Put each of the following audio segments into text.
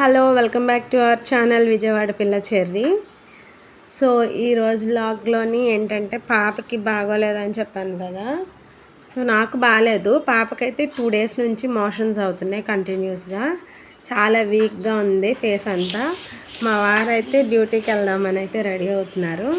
Hello welcome back to our channel Vijayawada పిల్ల cherry. So ఈరోజు వ్లాగ్లోని ఏంటంటే పాపకి బాగోలేదని చెప్పాను కదా. సో నాకు బాగాలేదు, పాపకైతే 2 days నుంచి మోషన్స్ అవుతున్నాయి కంటిన్యూస్గా. చాలా వీక్గా ఉంది ఫేస్ అంతా. మా వారైతే డ్యూటీకి వెళ్దామని అయితే రెడీ అవుతున్నారు.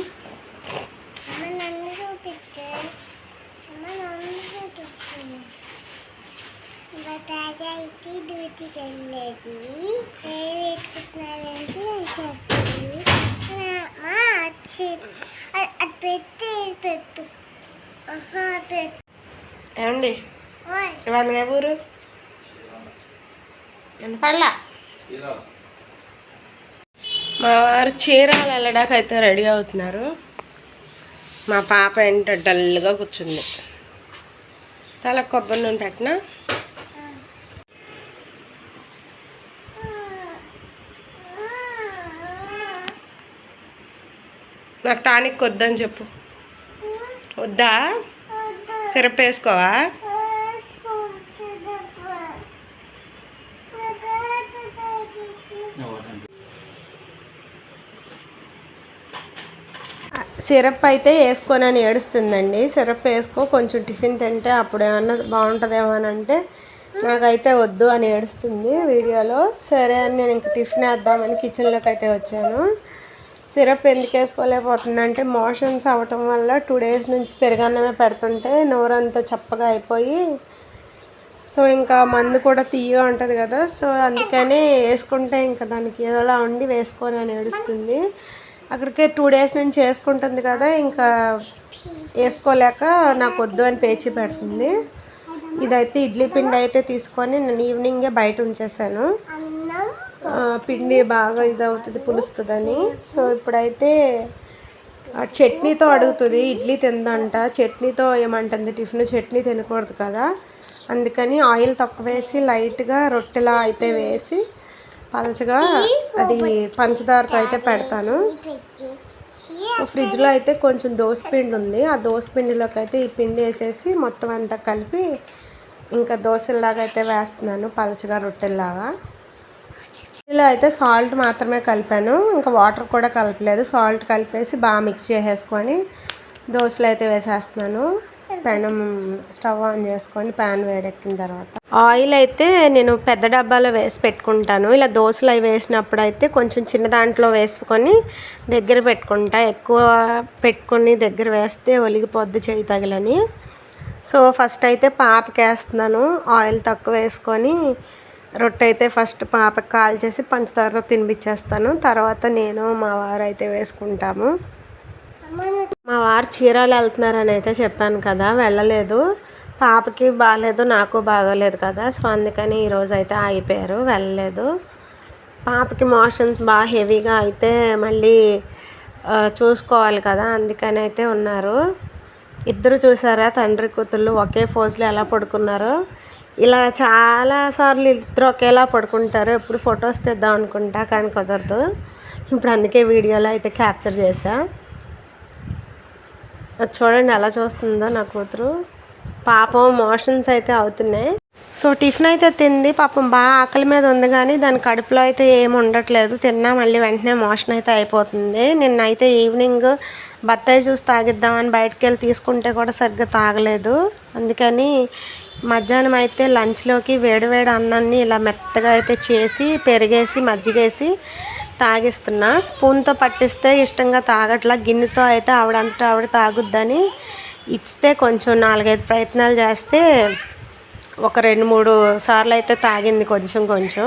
ఏమండి ఇవాళ ఏ ఊరు పడలా? మా వారు చీరాలు వెళ్ళడానికి అయితే రెడీ అవుతున్నారు. మా పాప ఏంటో డల్గా కూర్చుంది. తల కొబ్బరి నూనె పెట్టినా నాకు టానిక్ వద్దని చెప్పు. వద్దా? సిరప్ వేసుకోవా? సిరప్ అయితే వేసుకోనని ఏడుస్తుందండి. సిరప్ వేసుకో, కొంచెం టిఫిన్ తింటే అప్పుడు ఏమన్నా బాగుంటుందేమో అని అంటే నాకైతే వద్దు అని ఏడుస్తుంది వీడియోలో. సరే అని నేను ఇంక టిఫిన్ వేద్దామని కిచెన్లోకి అయితే వచ్చాను. సిరప్ ఎందుకు వేసుకోలేకపోతుందంటే మోషన్స్ అవ్వటం వల్ల 2 days నుంచి పెరుగన్నమే పెడుతుంటే నోరంతా చప్పగా అయిపోయి, సో ఇంకా మందు కూడా తీయగా ఉంటుంది కదా. సో అందుకని వేసుకుంటే ఇంకా దానికి ఏదోలా ఉండి వేసుకొని అని ఏడుస్తుంది. అక్కడికే 2 days నుంచి వేసుకుంటుంది కదా, ఇంకా వేసుకోలేక నాకు వద్దు అని పేచి పెడుతుంది. ఇదైతే ఇడ్లీ పిండి అయితే తీసుకొని నేను ఈవినింగే బయట ఉంచేసాను. పిండి బాగా ఇది అవుతుంది, పులుస్తుందని. సో ఇప్పుడైతే చట్నీతో అడుగుతుంది, ఇడ్లీ తిందంట. చట్నీతో ఏమంటుంది, టిఫిన్ చట్నీ తినకూడదు కదా, అందుకని ఆయిల్ తక్కువ వేసి లైట్గా రొట్టెలా అయితే వేసి పలచగా అది పంచదారతో అయితే పెడతాను. సో ఫ్రిడ్జ్లో అయితే కొంచెం దోసపిండి ఉంది, ఆ దోసపిండిలోకి అయితే ఈ పిండి వేసేసి మొత్తం అంతా కలిపి ఇంకా దోశలాగా అయితే వేస్తున్నాను, పలచగా రొట్టెల్లాగా. ఇందులో అయితే సాల్ట్ మాత్రమే కలిపాను, ఇంకా వాటర్ కూడా కలపలేదు. సాల్ట్ కలిపేసి బాగా మిక్స్ చేసేసుకొని దోశలు అయితే వేసేస్తున్నాను. పెనం స్టవ్ ఆన్ చేసుకొని ప్యాన్ వేడెక్కిన తర్వాత ఆయిల్ అయితే నేను పెద్ద డబ్బాలో వేసి పెట్టుకుంటాను. ఇలా దోశలు అవి వేసినప్పుడు అయితే కొంచెం చిన్న దాంట్లో వేసుకొని దగ్గర పెట్టుకుంటా. ఎక్కువ పెట్టుకొని దగ్గర వేస్తే ఒలిగిపోద్ది చేయి తగిలని. సో ఫస్ట్ అయితే పాపకి వేస్తున్నాను. ఆయిల్ తక్కువ వేసుకొని రొట్టె అయితే ఫస్ట్ పాపకి కాల్ చేసి పంచదారతో తినిపించేస్తాను. తర్వాత నేను మా వారు అయితే వేసుకుంటాము. మా వారు చీరాలు వెళ్తున్నారని అయితే చెప్పాను కదా, వెళ్ళలేదు. పాపకి బాగాలేదు, నాకు బాగోలేదు కదా, సో అందుకని ఈరోజు అయితే ఆగిపోయారు, వెళ్ళలేదు. పాపకి మోషన్స్ బాగా హెవీగా అయితే మళ్ళీ చూసుకోవాలి కదా, అందుకని అయితే ఉన్నారు. ఇద్దరు చూసారా, తండ్రి కూతుళ్ళు ఒకే ఫోజులో ఎలా పడుకున్నారో. ఇలా చాలాసార్లు ఇద్దరు ఒకేలా పడుకుంటారు. ఎప్పుడు ఫొటోస్ తెద్దాం అనుకుంటా కానీ కుదరదు. ఇప్పుడు అందుకే వీడియోలో అయితే క్యాప్చర్ చేసా. చూడండి ఎలా చూస్తుందో నా కూతురు. పాపం మోషన్స్ అయితే అవుతున్నాయి. సో టిఫిన్ అయితే తింది, పాపం బాగా ఆకలి మీద ఉంది కానీ దాని కడుపులో అయితే ఏమి ఉండట్లేదు. తిన్నా మళ్ళీ వెంటనే మోషన్ అయితే అయిపోతుంది. నిన్నైతే ఈవినింగ్ బత్తాయి జ్యూస్ తాగిద్దామని బయటకు వెళ్ళి తీసుకుంటే కూడా సరిగ్గా తాగలేదు. అందుకని మధ్యాహ్నం అయితే లంచ్లోకి వేడివేడి అన్నాన్ని ఇలా మెత్తగా అయితే చేసి పెరిగేసి మజ్జిగేసి తాగిస్తున్నా. స్పూన్తో పట్టిస్తే ఇష్టంగా తాగట్లా, గిన్నెతో అయితే ఆవిడంతటా ఆవిడ తాగుద్దని ఇస్తే కొంచెం 4-5 ప్రయత్నాలు చేస్తే ఒక 2-3 సార్లు అయితే తాగింది కొంచెం కొంచెం.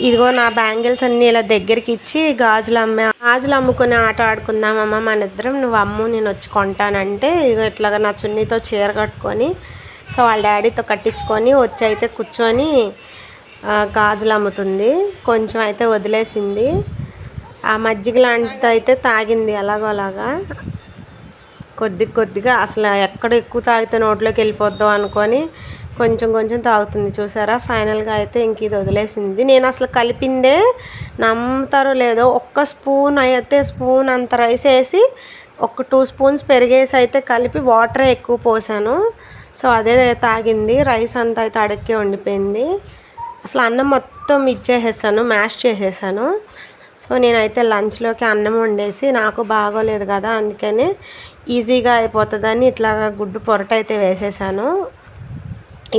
ఇదిగో నా బ్యాంగిల్స్ అన్నీ ఇలా దగ్గరికి ఇచ్చి గాజులు అమ్ముకుని ఆట ఆడుకుందామమ్మ మన ఇద్దరం, నువ్వు అమ్ము నేను వచ్చి కొంటానంటే ఇదిగో ఇట్లాగా నా చున్నీతో చీర కట్టుకొని సో వాళ్ళ డాడీతో కట్టించుకొని వచ్చి అయితే కూర్చొని గాజులు అమ్ముతుంది. కొంచెం అయితే వదిలేసింది. ఆ మజ్జిగ లాంటిది అయితే తాగింది అలాగా కొద్దిగా. అసలు ఎక్కడ ఎక్కువ తాగితే నోట్లోకి వెళ్ళిపోద్దాం అనుకొని కొంచెం కొంచెం తాగుతుంది. చూసారా, ఫైనల్గా అయితే ఇంక ఇది వదిలేసింది. నేను అసలు కలిపిందే నమ్ముతారో లేదో, ఒక్క స్పూన్ అయితే స్పూన్ అంత రైస్ వేసి ఒక 2 స్పూన్స్ పెరిగేసి అయితే కలిపి వాటరే ఎక్కువ పోసాను. సో అదే తాగింది. రైస్ అంతా అయితే అడక్కి వండిపోయింది. అసలు అన్నం మొత్తం ఇచ్చేసేసాను, మ్యాష్ చేసేసాను. సో నేనైతే లంచ్లోకి అన్నం వండేసి, నాకు బాగోలేదు కదా అందుకని ఈజీగా అయిపోతుందని ఇట్లాగా గుడ్డు పొరట అయితే వేసేసాను.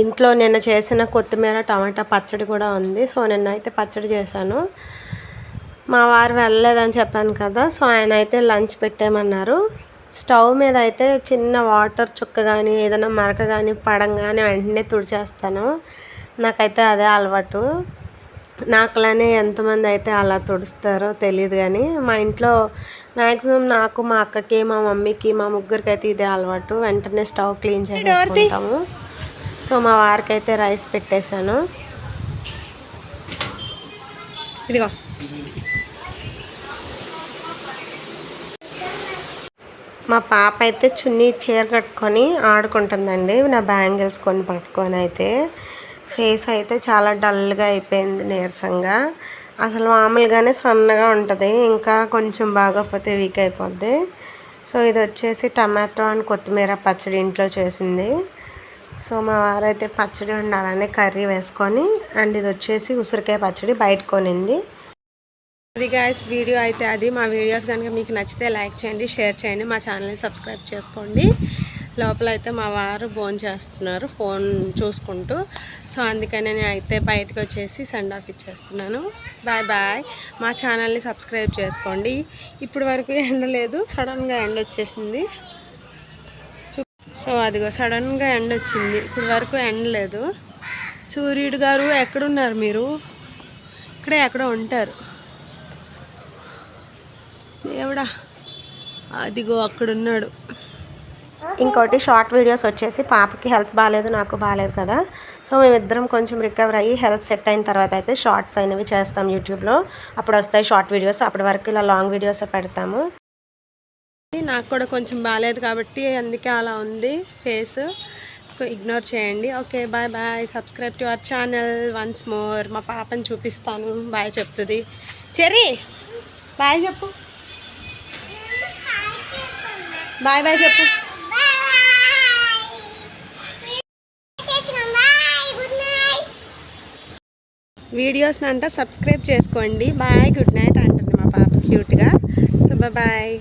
ఇంట్లో నిన్న చేసిన కొత్తిమీర టమాటా పచ్చడి కూడా ఉంది. సో నిన్నైతే పచ్చడి చేశాను. మా వారు వెళ్ళలేదని చెప్పాను కదా, సో ఆయన అయితే లంచ్ పెట్టేయమన్నారు. స్టవ్ మీద అయితే చిన్న వాటర్ చుక్క కానీ ఏదైనా మరక కానీ పడంగానే వెంటనే తుడిచేస్తాను. నాకైతే అదే అలవాటు. నాకులానే ఎంతమంది అయితే అలా తుడుస్తారో తెలియదు కానీ మా ఇంట్లో మ్యాక్సిమం నాకు, మా అక్కకి, మా మమ్మీకి, మా ముగ్గురికి అయితే ఇదే అలవాటు. వెంటనే స్టవ్ క్లీన్ చేసుకుంటాము. సో మా వారికి అయితే రైస్ పెట్టేశాను. ఇదిగో మా పాప అయితే చున్నీ చీర కట్టుకొని ఆడుకుంటుందండి. నా బ్యాంగిల్స్ కొన్ని పట్టుకొని అయితే ఫేస్ అయితే చాలా డల్గా అయిపోయింది, నీరసంగా. అసలు మామూలుగానే సన్నగా ఉంటుంది, ఇంకా కొంచెం బాగోకపోతే వీక్ అయిపోద్ది. సో ఇది వచ్చేసి టమాటో అండ్ కొత్తిమీర పచ్చడి ఇంట్లో చేసింది. సో మా వారైతే పచ్చడి ఉండాలని కర్రీ వేసుకొని, అండ్ ఇది వచ్చేసి ఉసిరికాయ పచ్చడి బయట కొనింది. అది గాయస్ వీడియో అయితే అది. మా వీడియోస్ కనుక మీకు నచ్చితే లైక్ చేయండి, షేర్ చేయండి, మా ఛానల్ని సబ్స్క్రైబ్ చేసుకోండి. లోపల అయితే మా వారు భోజనం చేస్తున్నారు ఫోన్ చూసుకుంటూ. సో అందుకని నేను అయితే బయటకు వచ్చేసి సెండ్ ఆఫ్ ఇచ్చేస్తున్నాను. Bye bye. మా ఛానల్ని సబ్స్క్రైబ్ చేసుకోండి. ఇప్పటి వరకు ఎండ లేదు, సడన్గా ఎండ వచ్చేసింది. సో అదిగో సడన్గా ఎండ వచ్చింది, ఇప్పటి వరకు ఎండ లేదు. సూర్యుడు గారు ఎక్కడున్నారు మీరు? ఇక్కడే ఎక్కడో ఉంటారు దేవుడా, అదిగో అక్కడున్నాడు. ఇంకోటి షార్ట్ వీడియోస్ వచ్చేసి పాపకి హెల్త్ బాగాలేదు, నాకు బాగాలేదు కదా. సో మేమిద్దరం కొంచెం రికవర్ అయ్యి హెల్త్ సెట్ అయిన తర్వాత అయితే షార్ట్స్ అయినవి చేస్తాం యూట్యూబ్లో. అప్పుడు వస్తాయి షార్ట్ వీడియోస్. అప్పటి వరకు ఇలా లాంగ్ వీడియోసే పెడతాము. నాకు కూడా కొంచెం బాగాలేదు కాబట్టి అందుకే అలా ఉంది ఫేస్, ఇగ్నోర్ చేయండి. Okay bye bye. Subscribe to our channel once more. మా పాపని చూపిస్తాను, బాయ్ చెప్తుంది. చెర్రీ బాయ్ చెప్పు, బాయ్ బాయ్ చెప్పు. వీడియోస్ని అంతా సబ్స్క్రైబ్ చేసుకోండి. బాయ్, గుడ్ నైట్ అంటుంది మా పాప క్యూట్గా. So bye.